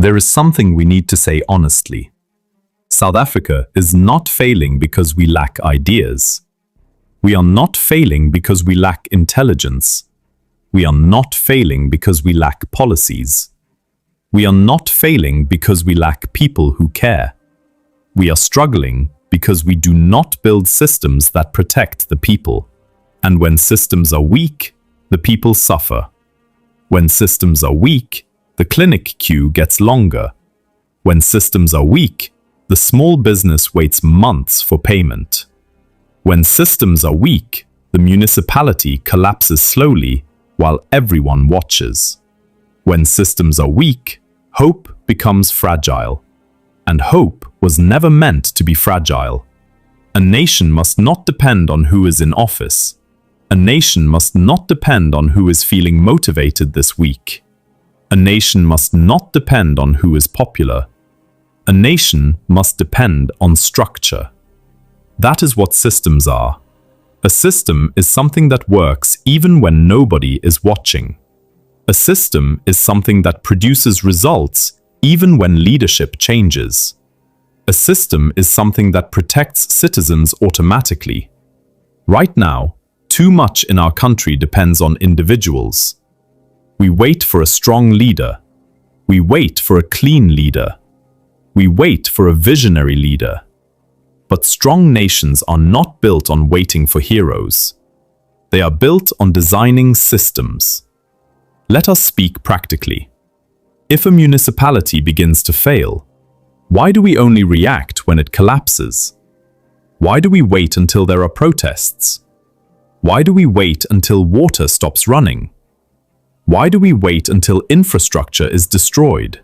There is something we need to say honestly. South Africa is not failing because we lack ideas. We are not failing because we lack intelligence. We are not failing because we lack policies. We are not failing because we lack people who care. We are struggling because we do not build systems that protect the people. And when systems are weak, the people suffer. When systems are weak, the clinic queue gets longer. When systems are weak, the small business waits months for payment. When systems are weak, the municipality collapses slowly while everyone watches. When systems are weak, hope becomes fragile. And hope was never meant to be fragile. A nation must not depend on who is in office. A nation must not depend on who is feeling motivated this week. A nation must not depend on who is popular. A nation must depend on structure. That is what systems are. A system is something that works even when nobody is watching. A system is something that produces results even when leadership changes. A system is something that protects citizens automatically. Right now, too much in our country depends on individuals. We wait for a strong leader. We wait for a clean leader. We wait for a visionary leader. But strong nations are not built on waiting for heroes. They are built on designing systems. Let us speak practically. If a municipality begins to fail, why do we only react when it collapses? Why do we wait until there are protests? Why do we wait until water stops running? Why do we wait until infrastructure is destroyed?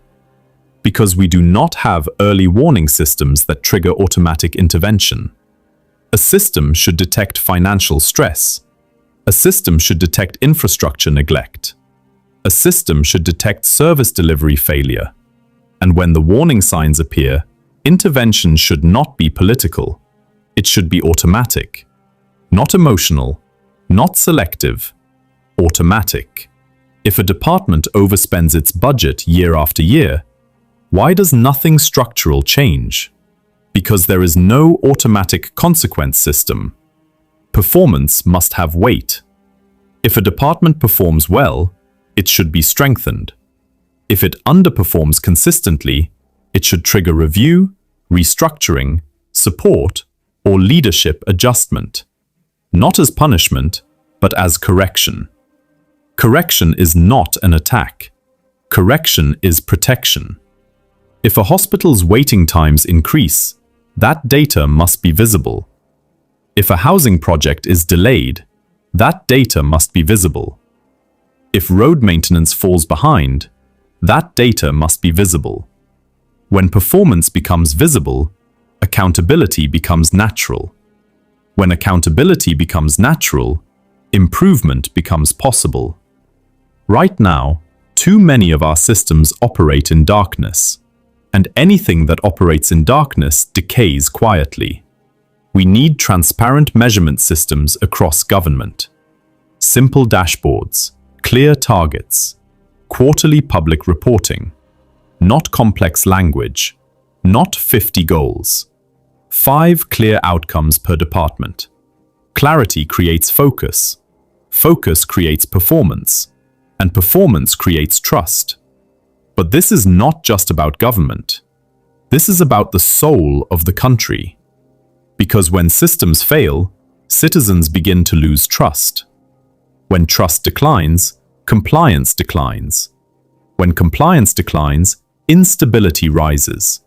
Because we do not have early warning systems that trigger automatic intervention. A system should detect financial stress. A system should detect infrastructure neglect. A system should detect service delivery failure. And when the warning signs appear, intervention should not be political. It should be automatic. Not emotional, not selective, automatic. If a department overspends its budget year after year, why does nothing structural change? Because there is no automatic consequence system. Performance must have weight. If a department performs well, it should be strengthened. If it underperforms consistently, it should trigger review, restructuring, support, or leadership adjustment. Not as punishment, but as correction. Correction is not an attack. Correction is protection. If a hospital's waiting times increase, that data must be visible. If a housing project is delayed, that data must be visible. If road maintenance falls behind, that data must be visible. When performance becomes visible, accountability becomes natural. When accountability becomes natural, improvement becomes possible. Right now, too many of our systems operate in darkness, and anything that operates in darkness decays quietly. We need transparent measurement systems across government. Simple dashboards, clear targets, quarterly public reporting, not complex language, not 50 goals. 5 clear outcomes per department. Clarity creates focus. Focus creates performance. And performance creates trust. But this is not just about government. This is about the soul of the country. Because when systems fail, citizens begin to lose trust. When trust declines, compliance declines. When compliance declines, instability rises.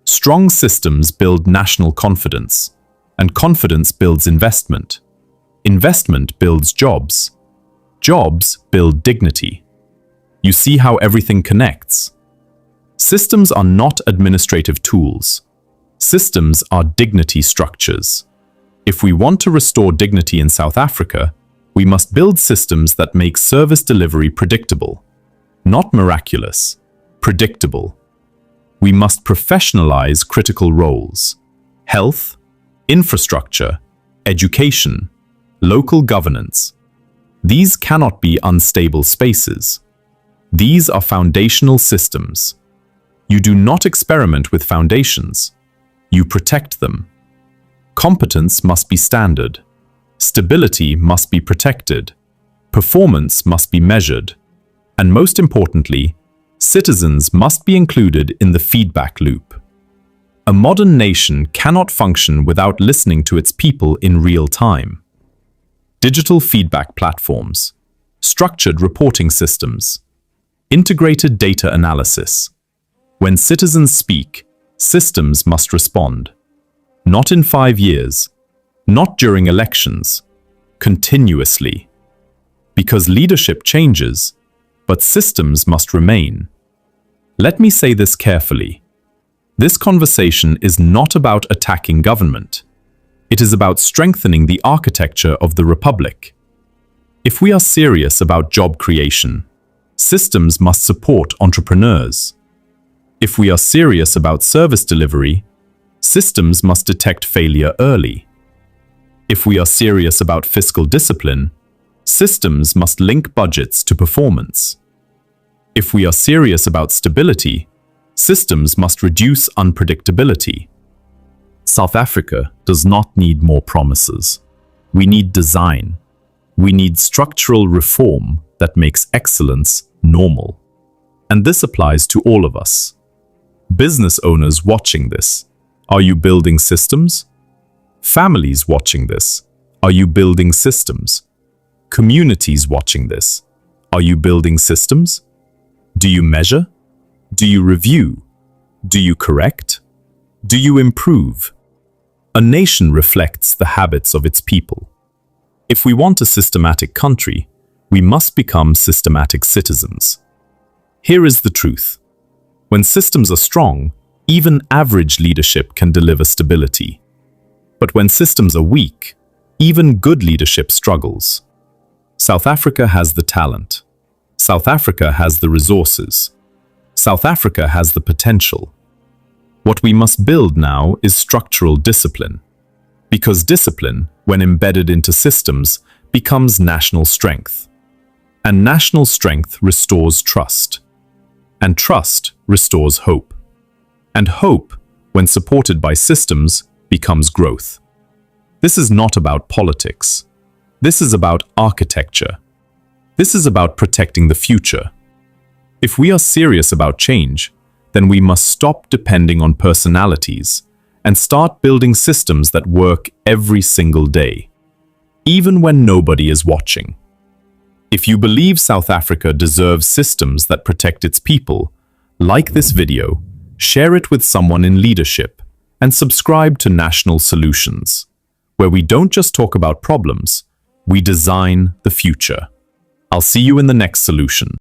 Strong systems build national confidence, and confidence builds investment. Investment builds jobs. Jobs build dignity. You see how everything connects. Systems are not administrative tools. Systems are dignity structures. If we want to restore dignity in South Africa, we must build systems that make service delivery predictable. Not miraculous, predictable. We must professionalize critical roles: health, infrastructure, education, local governance. These cannot be unstable spaces. These are foundational systems. You do not experiment with foundations. You protect them. Competence must be standard. Stability must be protected. Performance must be measured. And most importantly, citizens must be included in the feedback loop. A modern nation cannot function without listening to its people in real time. Digital feedback platforms, structured reporting systems, integrated data analysis. When citizens speak, systems must respond. Not in 5 years, not during elections, continuously. Because leadership changes, but systems must remain. Let me say this carefully. This conversation is not about attacking government. It is about strengthening the architecture of the republic. If we are serious about job creation, systems must support entrepreneurs. If we are serious about service delivery, systems must detect failure early. If we are serious about fiscal discipline, systems must link budgets to performance. If we are serious about stability, systems must reduce unpredictability. South Africa does not need more promises. We need design. We need structural reform that makes excellence normal. And this applies to all of us. Business owners watching this, are you building systems? Families watching this, are you building systems? Communities watching this, are you building systems? Do you measure? Do you review? Do you correct? Do you improve? A nation reflects the habits of its people. If we want a systematic country, we must become systematic citizens. Here is the truth. When systems are strong, even average leadership can deliver stability. But when systems are weak, even good leadership struggles. South Africa has the talent. South Africa has the resources. South Africa has the potential. What we must build now is structural discipline. Because discipline, when embedded into systems, becomes national strength. And national strength restores trust. And trust restores hope. And hope, when supported by systems, becomes growth. This is not about politics. This is about architecture. This is about protecting the future. If we are serious about change, then we must stop depending on personalities and start building systems that work every single day, even when nobody is watching. If you believe South Africa deserves systems that protect its people, like this video, share it with someone in leadership, and subscribe to National Solutions, where we don't just talk about problems, we design the future. I'll see you in the next solution.